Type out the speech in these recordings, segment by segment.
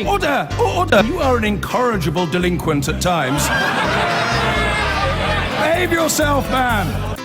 Order! Order! You are an incorrigible delinquent at times. Behave yourself, man!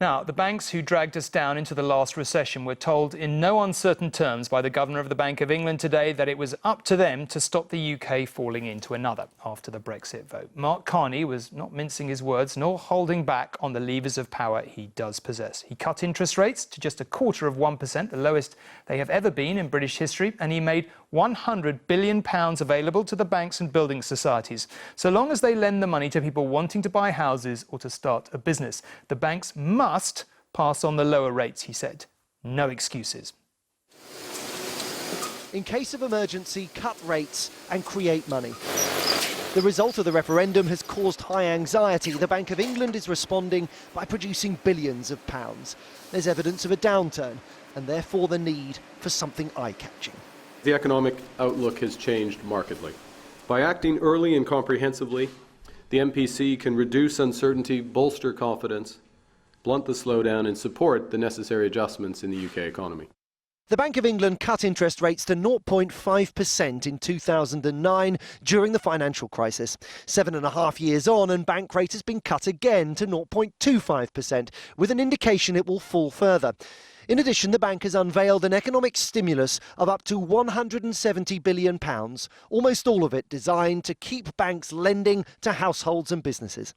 Now, the banks who dragged us down into the last recession were told in no uncertain terms by the Governor of the Bank of England today that it was up to them to stop the UK falling into another after the Brexit vote. Mark Carney was not mincing his words nor holding back on the levers of power he does possess. He cut interest rates to just 0.25%, the lowest they have ever been in British history, and he made £100 billion available to the banks and building societies. So long as they lend the money to people wanting to buy houses or to start a business, the banks must pass on the lower rates, he said. No excuses. In case of emergency, cut rates and create money. The result of the referendum has caused high anxiety. The Bank of England is responding by producing billions of pounds. There's evidence of a downturn and therefore the need for something eye-catching. The economic outlook has changed markedly. By acting early and comprehensively, the MPC can reduce uncertainty, bolster confidence, blunt the slowdown and support the necessary adjustments in the UK economy. The Bank of England cut interest rates to 0.5% in 2009 during the financial crisis. 7.5 years on, and bank rate has been cut again to 0.25%, with an indication it will fall further. In addition, the bank has unveiled an economic stimulus of up to £170 billion, almost all of it designed to keep banks lending to households and businesses.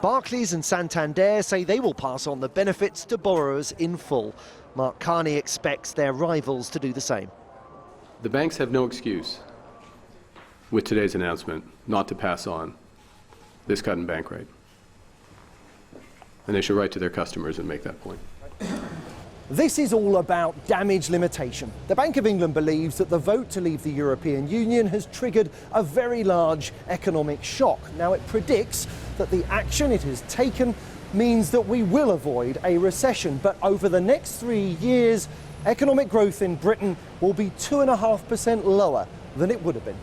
Barclays and Santander say they will pass on the benefits to borrowers in full. Mark Carney expects their rivals to do the same. The banks have no excuse with today's announcement not to pass on this cut in bank rate. And they should write to their customers and make that point. This is all about damage limitation. The Bank of England believes that the vote to leave the European Union has triggered a very large economic shock. Now, it predicts that the action it has taken means that we will avoid a recession. But over the next 3 years, economic growth in Britain will be 2.5% lower than it would have been.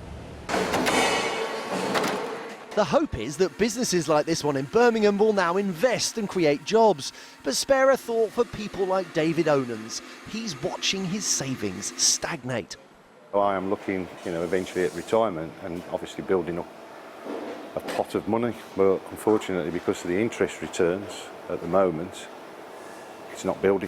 The hope is that businesses like this one in Birmingham will now invest and create jobs. But spare a thought for people like David Onans. He's watching his savings stagnate. I am looking, eventually at retirement and obviously building up a pot of money. But unfortunately, because of the interest returns at the moment, it's not building.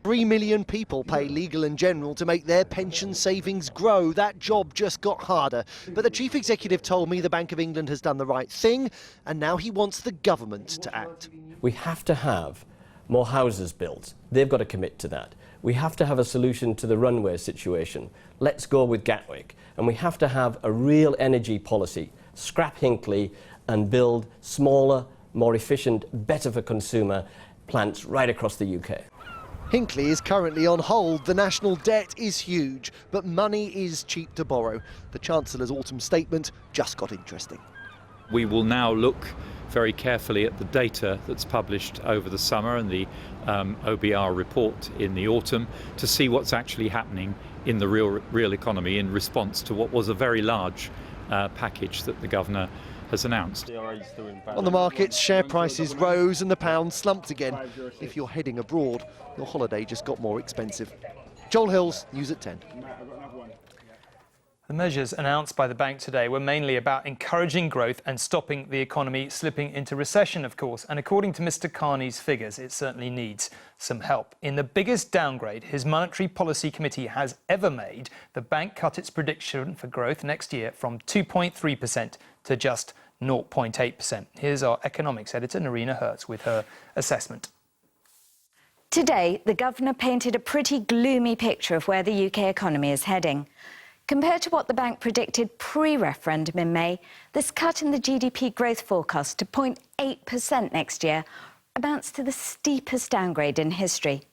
3 million people pay Legal & General to make their pension savings grow. That job just got harder. But the chief executive told me the Bank of England has done the right thing, and now he wants the government to act. We have to have more houses built. They've got to commit to that. We have to have a solution to the runway situation. Let's go with Gatwick. And we have to have a real energy policy. Scrap Hinkley and build smaller, more efficient, better for consumer plants right across the UK. Hinkley is currently on hold. The national debt is huge, but money is cheap to borrow. The Chancellor's autumn statement just got interesting. We will now look very carefully at the data that's published over the summer and the OBR report in the autumn to see what's actually happening in the real economy in response to what was a very large package that the Governor has announced. On the markets, share prices rose and the pound slumped again. If you're heading abroad, your holiday just got more expensive. Joel Hills, News at 10. The measures announced by the bank today were mainly about encouraging growth and stopping the economy slipping into recession, of course. And according to Mr. Carney's figures, it certainly needs some help. In the biggest downgrade his Monetary Policy Committee has ever made, the bank cut its prediction for growth next year from 2.3% to just 0.8%. Here's our economics editor, Narina Hertz, with her assessment. Today, the Governor painted a pretty gloomy picture of where the UK economy is heading. Compared to what the bank predicted pre-referendum in May, this cut in the GDP growth forecast to 0.8% next year amounts to the steepest downgrade in history.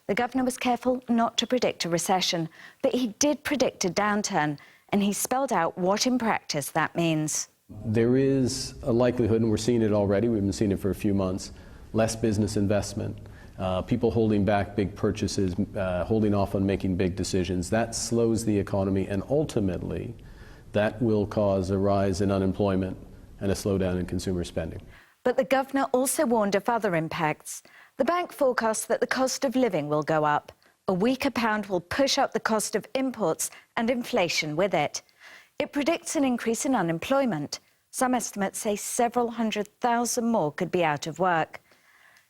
The Governor was careful not to predict a recession, but he did predict a downturn, and he spelled out what in practice that means. There is a likelihood, and we're seeing it already, we've been seeing it for a few months, less business investment, people holding back big purchases, holding off on making big decisions. That slows the economy, and ultimately that will cause a rise in unemployment and a slowdown in consumer spending. But the governor also warned of other impacts. The bank forecasts that the cost of living will go up. A weaker pound will push up the cost of imports and inflation with it. It predicts an increase in unemployment. Some estimates say several 100,000 more could be out of work.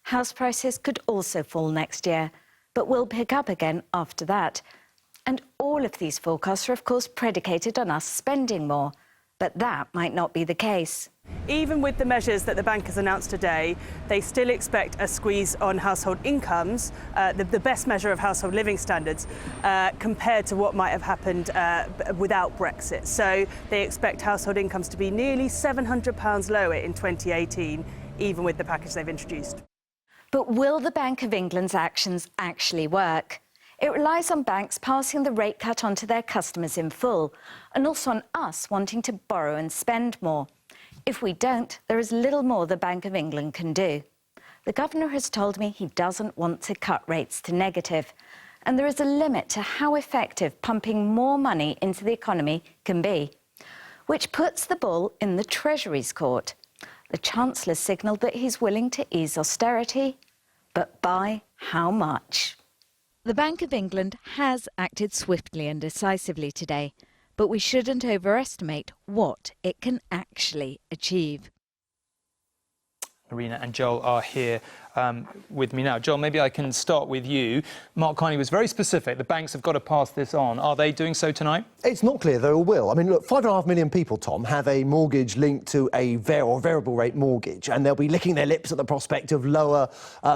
House prices could also fall next year, but will pick up again after that. And all of these forecasts are, of course, predicated on us spending more. But that might not be the case. Even with the measures that the bank has announced today, they still expect a squeeze on household incomes, the best measure of household living standards, compared to what might have happened without Brexit. So they expect household incomes to be nearly £700 lower in 2018, even with the package they've introduced. But will the Bank of England's actions actually work? It relies on banks passing the rate cut on to their customers in full, and also on us wanting to borrow and spend more. If we don't, there is little more the Bank of England can do. The governor has told me he doesn't want to cut rates to negative, and there is a limit to how effective pumping more money into the economy can be, which puts the ball in the Treasury's court. The Chancellor signalled that he's willing to ease austerity, but by how much? The Bank of England has acted swiftly and decisively today, but we shouldn't overestimate what it can actually achieve. Marina and Joel are here with me now. Joel, maybe I can start with you. Mark Carney was very specific. The banks have got to pass this on. Are they doing so tonight? It's not clear they all will. I mean, look, 5.5 million people, Tom, have a mortgage linked to a variable rate mortgage, and they'll be licking their lips at the prospect of lower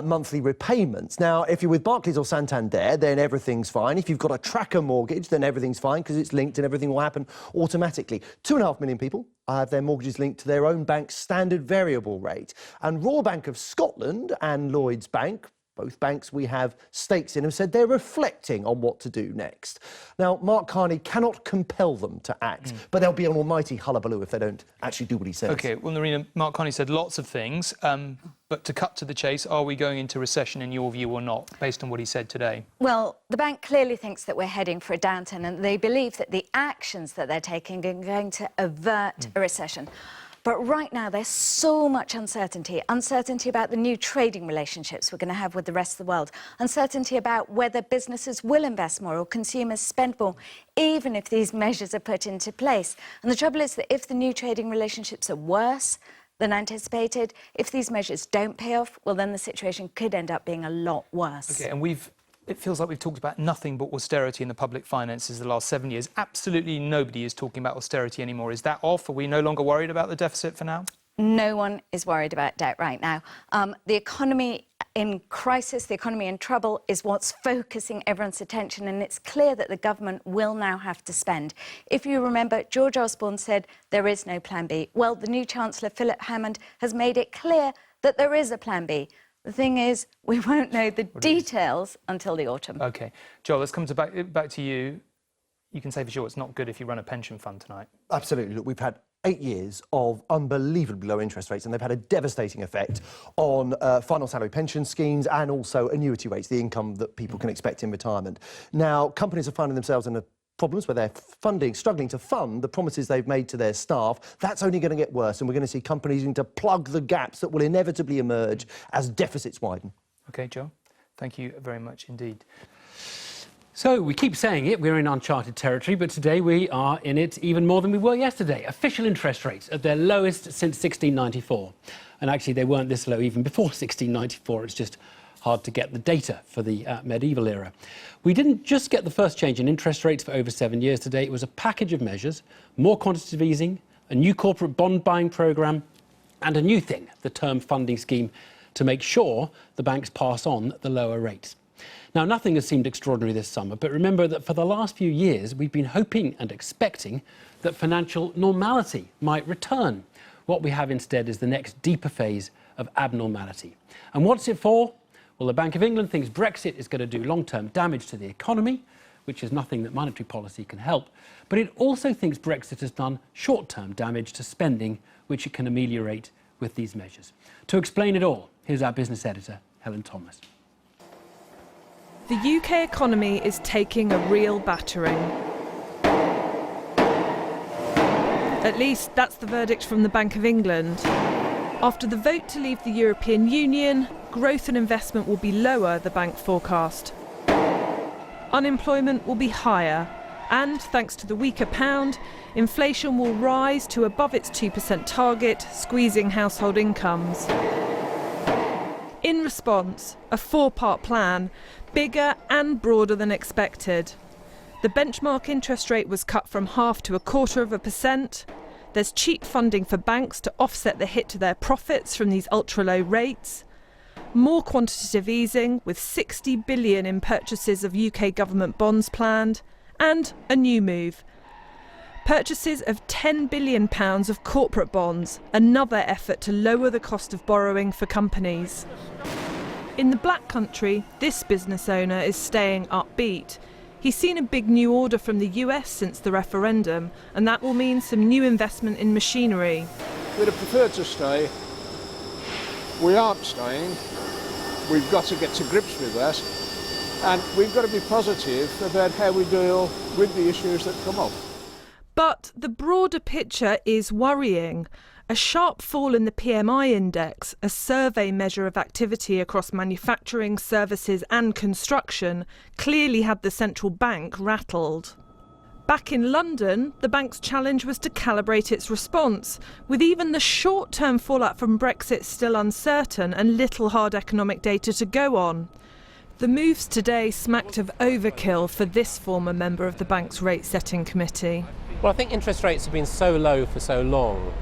monthly repayments. Now, if you're with Barclays or Santander, then everything's fine. If you've got a tracker mortgage, then everything's fine because it's linked and everything will happen automatically. 2.5 million people have their mortgages linked to their own bank's standard variable rate. And Royal Bank of Scotland and Lloyds Bank, both banks we have stakes in, have said they're reflecting on what to do next. Now, Mark Carney cannot compel them to act, but there'll be an almighty hullabaloo if they don't actually do what he says. OK, well, Marina, Mark Carney said lots of things, but to cut to the chase, are we going into recession in your view or not, based on what he said today? Well, the bank clearly thinks that we're heading for a downturn, and they believe that the actions that they're taking are going to avert a recession. But right now, there's so much uncertainty. Uncertainty about the new trading relationships we're going to have with the rest of the world. Uncertainty about whether businesses will invest more or consumers spend more, even if these measures are put into place. And the trouble is that if the new trading relationships are worse than anticipated, if these measures don't pay off, well, then the situation could end up being a lot worse. OK, and it feels like we've talked about nothing but austerity in the public finances the last 7 years. Absolutely nobody is talking about austerity anymore. Is that off? Are we no longer worried about the deficit for now? No one is worried about debt right now. The economy in crisis, the economy in trouble is what's focusing everyone's attention, and it's clear that the government will now have to spend. If you remember, George Osborne said there is no plan B. Well, the new Chancellor, Philip Hammond, has made it clear that there is a plan B. The thing is, we won't know the details until the autumn. OK. Joel, let's come back to you. You can say for sure it's not good if you run a pension fund tonight. Absolutely. Look, we've had 8 years of unbelievably low interest rates, and they've had a devastating effect on final salary pension schemes and also annuity rates, the income that people can expect in retirement. Now, companies are finding themselves in problems where they're struggling to fund the promises they've made to their staff. That's only going to get worse, and we're going to see companies need to plug the gaps that will inevitably emerge as deficits widen. OK, Joel, thank you very much indeed. So we keep saying it, we're in uncharted territory, but today we are in it even more than we were yesterday. Official interest rates at their lowest since 1694. And actually they weren't this low even before 1694. It's just hard to get the data for the medieval era. We didn't just get the first change in interest rates for over 7 years today. It was a package of measures, more quantitative easing, a new corporate bond buying programme, and a new thing, the term funding scheme, to make sure the banks pass on the lower rates. Now, nothing has seemed extraordinary this summer, but remember that for the last few years, we've been hoping and expecting that financial normality might return. What we have instead is the next deeper phase of abnormality. And what's it for? Well, the Bank of England thinks Brexit is going to do long-term damage to the economy, which is nothing that monetary policy can help. But it also thinks Brexit has done short-term damage to spending, which it can ameliorate with these measures. To explain it all, here's our business editor, Helen Thomas. The UK economy is taking a real battering. At least that's the verdict from the Bank of England. After the vote to leave the European Union, growth and investment will be lower, the bank forecast. Unemployment will be higher, and thanks to the weaker pound, inflation will rise to above its 2% target, squeezing household incomes. In response, a four-part plan, bigger and broader than expected. The benchmark interest rate was cut from 0.5% to 0.25%. There's cheap funding for banks to offset the hit to their profits from these ultra-low rates. More quantitative easing, with 60 billion in purchases of UK government bonds planned. And a new move. Purchases of £10 billion of corporate bonds, another effort to lower the cost of borrowing for companies. In the Black Country, this business owner is staying upbeat. He's seen a big new order from the US since the referendum, and that will mean some new investment in machinery. We'd have preferred to stay. We aren't staying. We've got to get to grips with that. And we've got to be positive about how we deal with the issues that come up. But the broader picture is worrying. A sharp fall in the PMI index, a survey measure of activity across manufacturing, services and construction, clearly had the central bank rattled. Back in London, the bank's challenge was to calibrate its response, with even the short-term fallout from Brexit still uncertain and little hard economic data to go on. The moves today smacked of overkill for this former member of the bank's rate-setting committee. Well, I think interest rates have been so low for so long,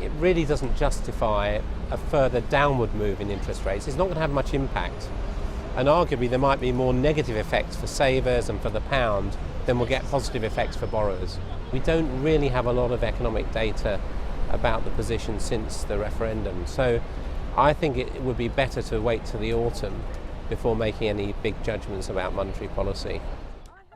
it really doesn't justify a further downward move in interest rates. It's not going to have much impact. And arguably there might be more negative effects for savers and for the pound than will get positive effects for borrowers. We don't really have a lot of economic data about the position since the referendum. So I think it would be better to wait till the autumn before making any big judgments about monetary policy.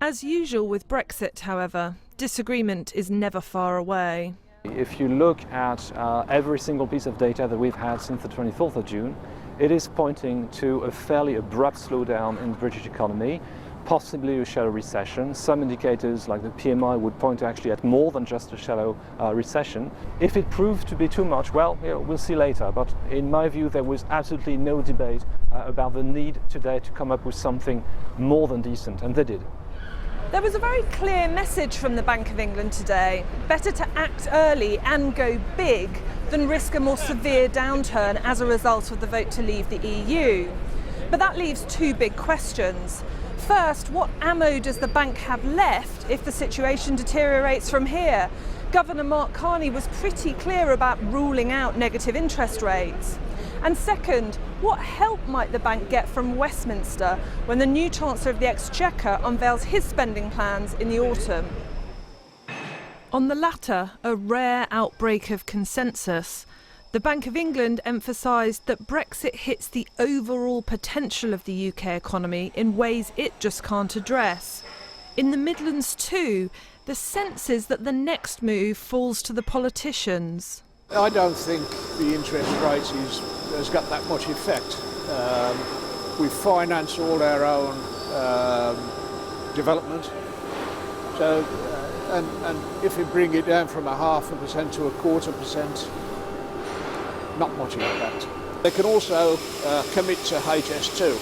As usual with Brexit, however, disagreement is never far away. If you look at every single piece of data that we've had since the 24th of June, it is pointing to a fairly abrupt slowdown in the British economy, possibly a shallow recession. Some indicators like the PMI would point to actually at more than just a shallow recession. If it proves to be too much, well, we'll see later. But in my view, there was absolutely no debate about the need today to come up with something more than decent, and they did. There was a very clear message from the Bank of England today. Better to act early and go big than risk a more severe downturn as a result of the vote to leave the EU. But that leaves two big questions. First, what ammo does the bank have left if the situation deteriorates from here? Governor Mark Carney was pretty clear about ruling out negative interest rates. And second, what help might the bank get from Westminster when the new Chancellor of the Exchequer unveils his spending plans in the autumn? On the latter, a rare outbreak of consensus. The Bank of England emphasised that Brexit hits the overall potential of the UK economy in ways it just can't address. In the Midlands too, the sense is that the next move falls to the politicians. I don't think the interest rate has got that much effect. We finance all our own development. So, and if we bring it down from 0.5% to 0.25%, not much impact. They can also commit to HS2,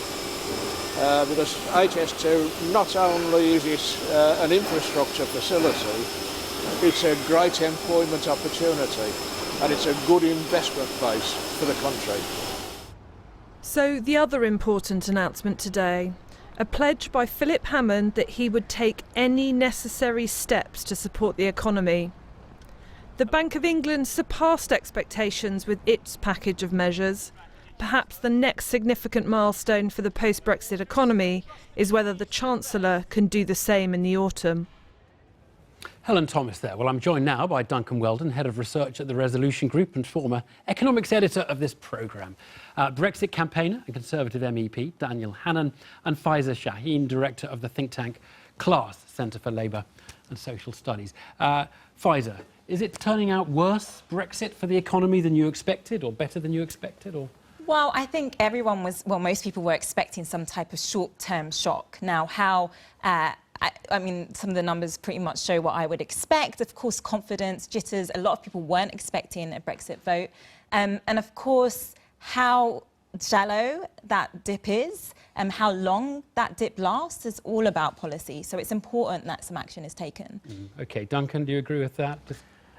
because HS2 not only is it an infrastructure facility, it's a great employment opportunity. And it's a good investment base for the country. So the other important announcement today, a pledge by Philip Hammond that he would take any necessary steps to support the economy. The Bank of England surpassed expectations with its package of measures. Perhaps the next significant milestone for the post-Brexit economy is whether the Chancellor can do the same in the autumn. Helen Thomas there. Well, I'm joined now by Duncan Weldon, Head of Research at the Resolution Group and former economics editor of this programme. Brexit campaigner and Conservative MEP Daniel Hannan, and Faiza Shaheen, Director of the think tank CLASS, Centre for Labour and Social Studies. Faiza, is it turning out worse, Brexit, for the economy than you expected, or better than you expected, or...? Well, I think most people were expecting some type of short-term shock. Now, how I mean, some of the numbers pretty much show what I would expect. Of course, confidence, jitters. A lot of people weren't expecting a Brexit vote. And of course, how shallow that dip is and how long that dip lasts is all about policy. So it's important that some action is taken. OK, Duncan, do you agree with that?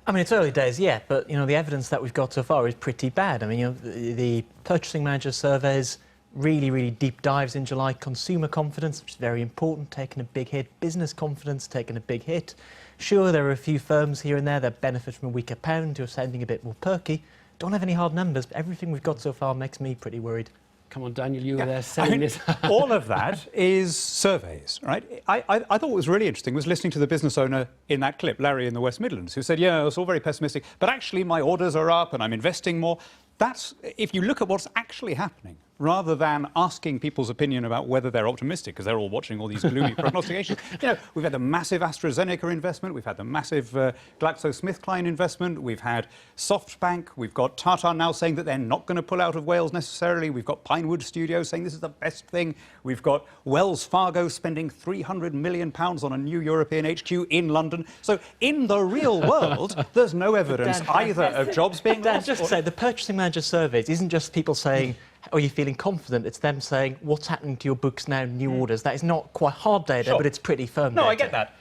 I mean, it's early days, yeah, but, the evidence that we've got so far is pretty bad. I mean, the purchasing manager surveys, really deep dives in July. Consumer confidence, which is very important, taking a big hit. Business confidence, taking a big hit. Sure, there are a few firms here and there that benefit from a weaker pound who are sounding a bit more perky. Don't have any hard numbers, but everything we've got so far makes me pretty worried. Come on, Daniel, you were there saying this. All of that is surveys, right? I thought what was really interesting was listening to the business owner in that clip, Larry in the West Midlands, who said, yeah, it's all very pessimistic, but actually my orders are up and I'm investing more. That's, if you look at what's actually happening, rather than asking people's opinion about whether they're optimistic, because they're all watching all these gloomy prognostications. We've had the massive AstraZeneca investment, we've had the massive GlaxoSmithKline investment, we've had SoftBank, we've got Tata now saying that they're not going to pull out of Wales necessarily, we've got Pinewood Studios saying this is the best thing, we've got Wells Fargo spending £300 million on a new European HQ in London. So in the real world, there's no evidence either of jobs being lost. Just to say, the purchasing manager surveys isn't just people saying, are you feeling confident? It's them saying, what's happening to your books now, new orders. That is not quite hard data, but it's pretty firm data. No,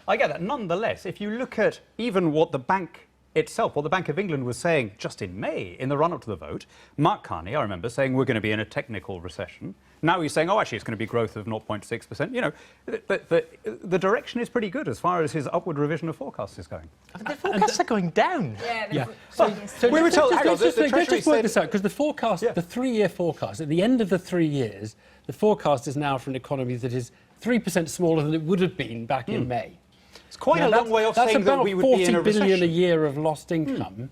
I get that. Nonetheless, if you look at even what the bank itself, what the Bank of England was saying just in May, in the run-up to the vote, Mark Carney, I remember, saying we're going to be in a technical recession. Now he's saying, oh, actually, it's going to be growth of 0.6%. The direction is pretty good as far as his upward revision of forecasts is going. The forecasts are going down. Yeah. So we were told... Let's just work this out, because the forecast, the 3-year forecast, at the end of the 3 years, the forecast is now for an economy that is 3% smaller than it would have been back in May. It's quite a long way off saying that we would be in a recession. That's about 40 billion a year of lost income.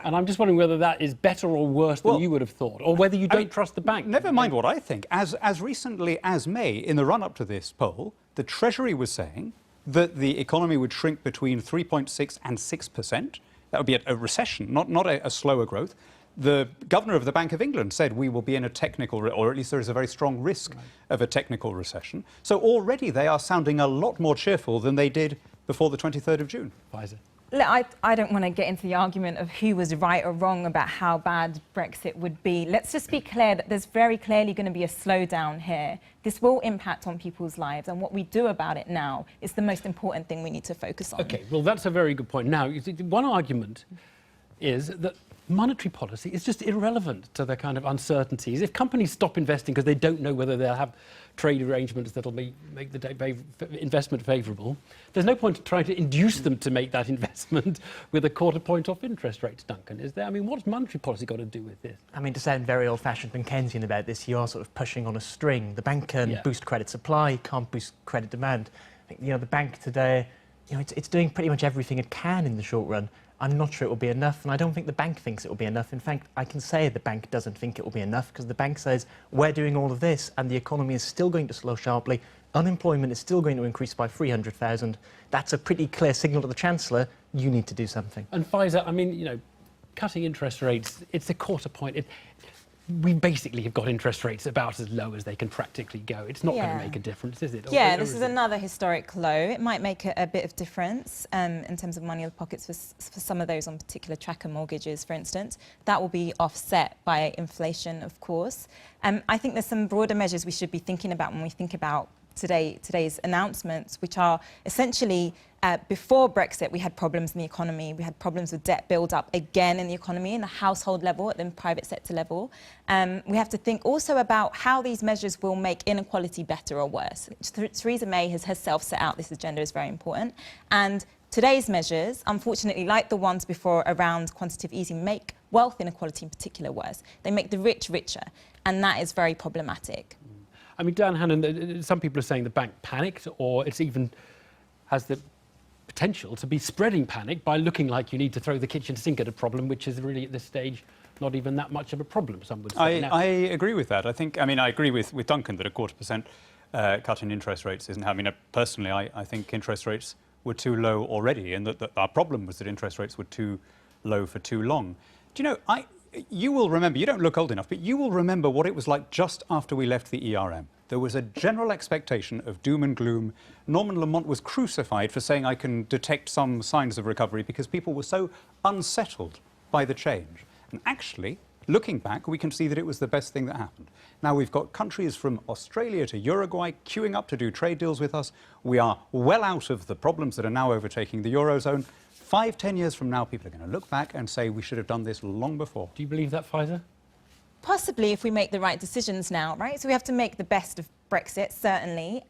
And I'm just wondering whether that is better or worse than you would have thought, or whether you don't trust the bank. Never mind what I think. As recently as May, in the run-up to this poll, the Treasury was saying that the economy would shrink between 3.6 and 6%. That would be a recession, not a slower growth. The governor of the Bank of England said we will be in a technical, or at least there is a very strong risk of a technical recession. So already they are sounding a lot more cheerful than they did before the 23rd of June. Pfizer. Look, I don't want to get into the argument of who was right or wrong about how bad Brexit would be. Let's just be clear that there's very clearly going to be a slowdown here. This will impact on people's lives, and what we do about it now is the most important thing we need to focus on. OK, well, that's a very good point. Now, one argument is that monetary policy is just irrelevant to the kind of uncertainties. If companies stop investing because they don't know whether they'll have trade arrangements that'll make the investment favourable, there's no point trying to induce them to make that investment with a quarter point off interest rates, Duncan, is there? I mean, what's monetary policy got to do with this? I mean, to sound very old-fashioned and Keynesian about this, you are sort of pushing on a string. The bank can boost credit supply, can't boost credit demand. I think, the bank today, it's doing pretty much everything it can in the short run. I'm not sure it will be enough, and I don't think the bank thinks it will be enough. In fact, I can say the bank doesn't think it will be enough, because the bank says we're doing all of this and the economy is still going to slow sharply, unemployment is still going to increase by 300,000. That's a pretty clear signal to the Chancellor, you need to do something. And Pfizer, I mean, cutting interest rates, it's a quarter point. We basically have got interest rates about as low as they can practically go. It's not going to make a difference, is it? Yeah, this is another historic low. It might make a bit of difference in terms of money in the pockets for some of those on particular tracker mortgages, for instance. That will be offset by inflation, of course. I think there's some broader measures we should be thinking about when we think about today's announcements, which are essentially before Brexit, we had problems in the economy. We had problems with debt build-up again in the economy, in the household level, at the private sector level. We have to think also about how these measures will make inequality better or worse. Theresa May has herself set out this agenda is very important. And today's measures, unfortunately, like the ones before around quantitative easing, make wealth inequality in particular worse. They make the rich richer, and that is very problematic. I mean, Dan Hannan, some people are saying the bank panicked, or it's even has the potential to be spreading panic by looking like you need to throw the kitchen sink at a problem, which is really at this stage not even that much of a problem, some would say. I agree with that. I agree with Duncan that a 0.25% cut in interest rates isn't. Personally, I think interest rates were too low already, and that our problem was that interest rates were too low for too long. Do you know, you will remember, you don't look old enough, but you will remember what it was like just after we left the ERM. There was a general expectation of doom and gloom. Norman Lamont was crucified for saying I can detect some signs of recovery because people were so unsettled by the change. And actually, looking back, we can see that it was the best thing that happened. Now we've got countries from Australia to Uruguay queuing up to do trade deals with us. We are well out of the problems that are now overtaking the Eurozone. 5-10 years from now, people are going to look back and say we should have done this long before. Do you believe that, Pfizer? Possibly if we make the right decisions now, right? So we have to make the best of Brexit, certainly.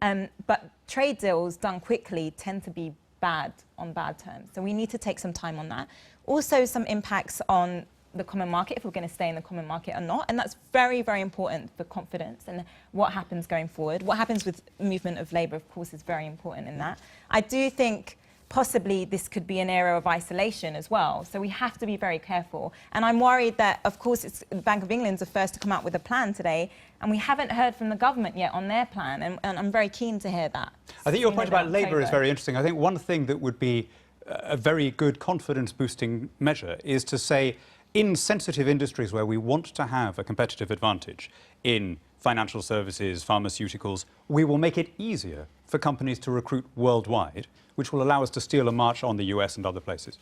But trade deals done quickly tend to be bad on bad terms. So we need to take some time on that. Also, some impacts on the common market, if we're going to stay in the common market or not. And that's very, very important for confidence and what happens going forward. What happens with movement of labour, of course, is very important in that. I do think possibly this could be an era of isolation as well. So we have to be very careful. And I'm worried that, of course, the Bank of England's the first to come out with a plan today, and we haven't heard from the government yet on their plan, and I'm very keen to hear that. I think your point about labour is very interesting. I think one thing that would be a very good confidence-boosting measure is to say, in sensitive industries where we want to have a competitive advantage, in financial services, pharmaceuticals, we will make it easier for companies to recruit worldwide, which will allow us to steal a march on the US and other places.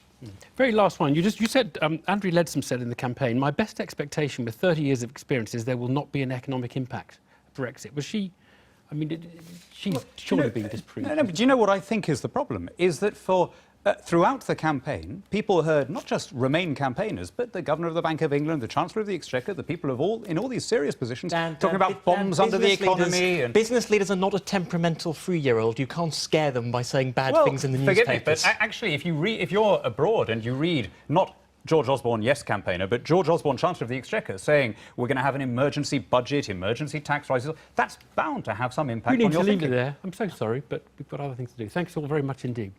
Very last one. You said, Andrew Leadsom said in the campaign, my best expectation with 30 years of experience is there will not be an economic impact of Brexit. Was she, I mean, she's surely been disproved. No, but do you know what I think is the problem? Is that for throughout the campaign, people heard not just Remain campaigners, but the Governor of the Bank of England, the Chancellor of the Exchequer, the people of in all these serious positions, talking about bombs under the economy. Business leaders are not a temperamental 3-year-old. You can't scare them by saying bad things in the newspapers. newspapers. Me, but actually, if you're abroad and you read not George Osborne, yes, campaigner, but George Osborne, Chancellor of the Exchequer, saying we're going to have an emergency budget, emergency tax rises, that's bound to have some impact on your thinking. We need to leave it there. I'm so sorry, but we've got other things to do. Thanks all very much indeed.